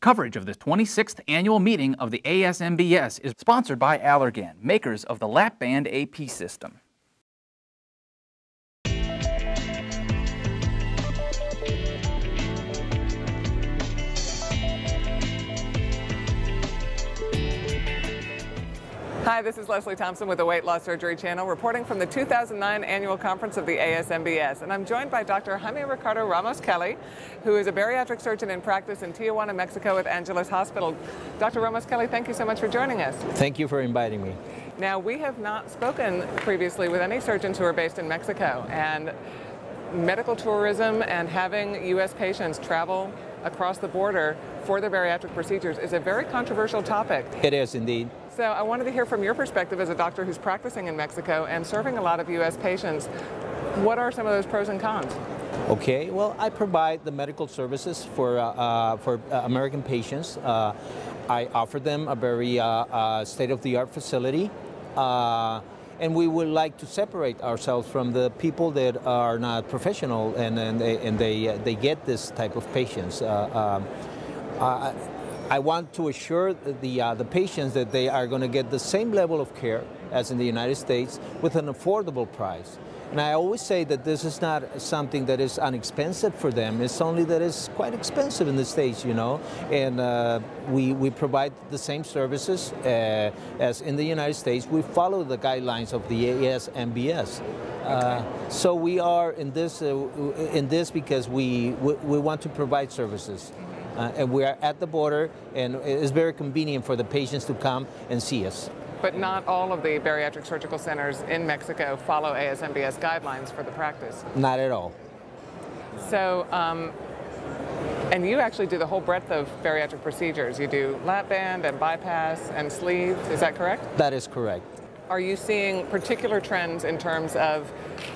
Coverage of the 26th annual meeting of the ASMBS is sponsored by Allergan, makers of the Lap-Band AP system. Hi, this is Leslie Thompson with the Weight Loss Surgery Channel, reporting from the 2009 annual conference of the ASMBS. And I'm joined by Dr. Jaime Ricardo Ramos-Kelly, who is a bariatric surgeon in practice in Tijuana, Mexico at Angeles Hospital. Dr. Ramos-Kelly, thank you so much for joining us. Thank you for inviting me. Now, we have not spoken previously with any surgeons who are based in Mexico, and medical tourism and having U.S. patients travel across the border for their bariatric procedures is a very controversial topic. It is indeed. So I wanted to hear from your perspective as a doctor who's practicing in Mexico and serving a lot of U.S. patients. What are some of those pros and cons? Okay, well, I provide the medical services for American patients. I offer them a very state-of-the-art facility. And we would like to separate ourselves from the people that are not professional and they get this type of patients. I want to assure the patients that they are going to get the same level of care as in the United States with an affordable price. And I always say that this is not something that is inexpensive for them. It's only that it's quite expensive in the States, you know. And we provide the same services as in the United States. We follow the guidelines of the ASMBS. So we are in this because we want to provide services. And we are at the border, and it's very convenient for the patients to come and see us. But not all of the bariatric surgical centers in Mexico follow ASMBS guidelines for the practice. Not at all. So, and you actually do the whole breadth of bariatric procedures. You do lap-band and bypass and sleeve, is that correct? That is correct. Are you seeing particular trends in terms of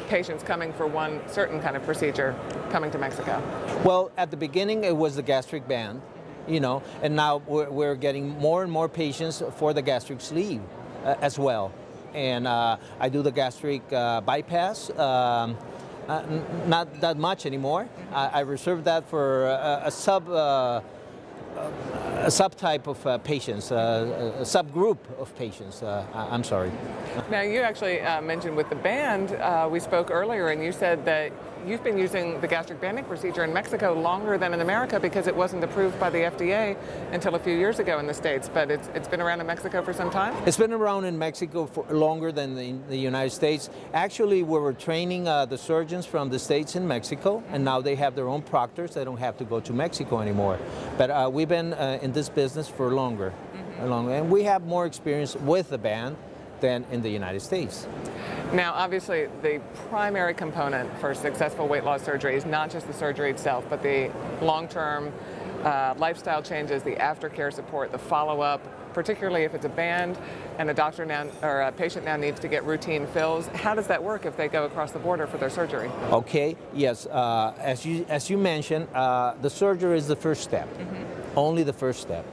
patients coming for one certain kind of procedure coming to Mexico? Well, at the beginning it was the gastric band, you know, and now we're getting more and more patients for the gastric sleeve as well. And I do the gastric bypass, not that much anymore. I reserve that for a subtype of patients, a subgroup of patients. I'm sorry. Now, you actually mentioned with the band, we spoke earlier, and you said that you've been using the gastric banding procedure in Mexico longer than in America because it wasn't approved by the FDA until a few years ago in the States, but it's been around in Mexico for some time? It's been around in Mexico for longer than the United States. Actually, we were training the surgeons from the States in Mexico, and now they have their own proctors. They don't have to go to Mexico anymore. But we've been in this business for longer, and we have more experience with the band than in the United States. Now, obviously, the primary component for successful weight loss surgery is not just the surgery itself, but the long-term lifestyle changes, the aftercare support, the follow-up, particularly if it's a band and a doctor now or a patient now needs to get routine fills. How does that work if they go across the border for their surgery? Okay, yes, as you mentioned, the surgery is the first step. Only the first step.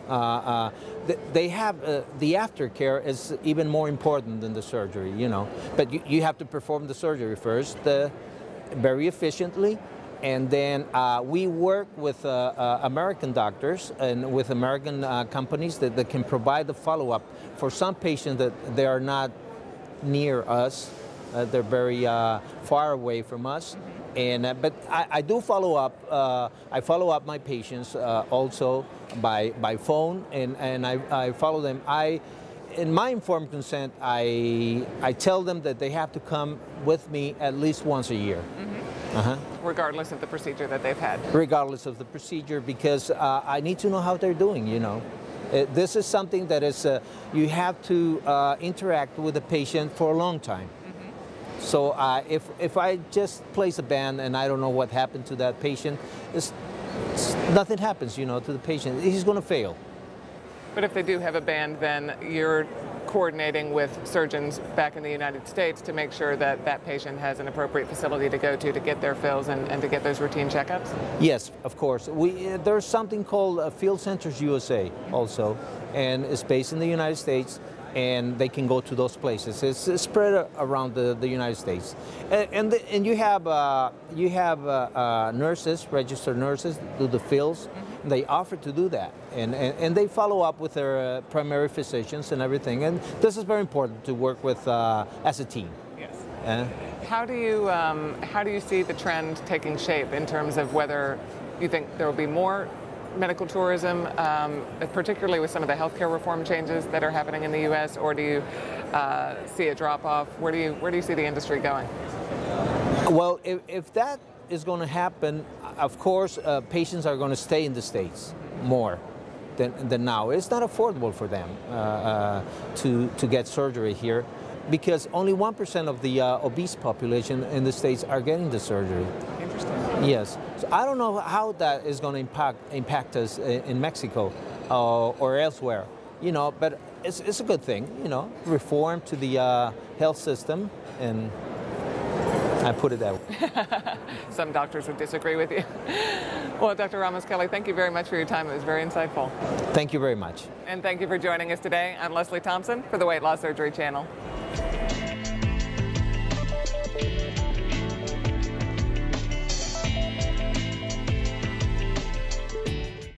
They have the aftercare is even more important than the surgery, you know. But you have to perform the surgery first, very efficiently, and then we work with American doctors and with American companies that can provide the follow-up for some patients that they are not near us. They're very far away from us. And but I do follow up. I follow up my patients also by phone, and I follow them. In my informed consent, I tell them that they have to come with me at least once a year. Regardless of the procedure that they've had. Regardless of the procedure, because I need to know how they're doing. You know, this is something that is you have to interact with the patient for a long time. So if I just place a band and I don't know what happened to that patient, nothing happens, you know, to the patient. He's going to fail. But if they do have a band, then you're coordinating with surgeons back in the United States to make sure that that patient has an appropriate facility to go to get their fills and to get those routine checkups? Yes, of course. There's something called Field Centers USA also, and it's based in the United States. And they can go to those places. It's spread around the United States, and you have nurses, registered nurses, do the fills, They offer to do that, and they follow up with their primary physicians and everything. And this is very important to work with as a team. Yes. How do you see the trend taking shape in terms of whether you think there will be more medical tourism, particularly with some of the healthcare reform changes that are happening in the U.S., or do you see a drop-off? Where do you see the industry going? Well, if that is going to happen, of course, patients are going to stay in the States more than now. It's not affordable for them to get surgery here, because only 1% of the obese population in the States are getting the surgery. Interesting. Yes. So I don't know how that is going to impact us in Mexico or elsewhere, you know, but it's a good thing, you know, reform to the health system, and I put it that way. Some doctors would disagree with you. Well, Dr. Ramos-Kelly, thank you very much for your time. It was very insightful. Thank you very much. And thank you for joining us today. I'm Leslie Thompson for the Weight Loss Surgery Channel.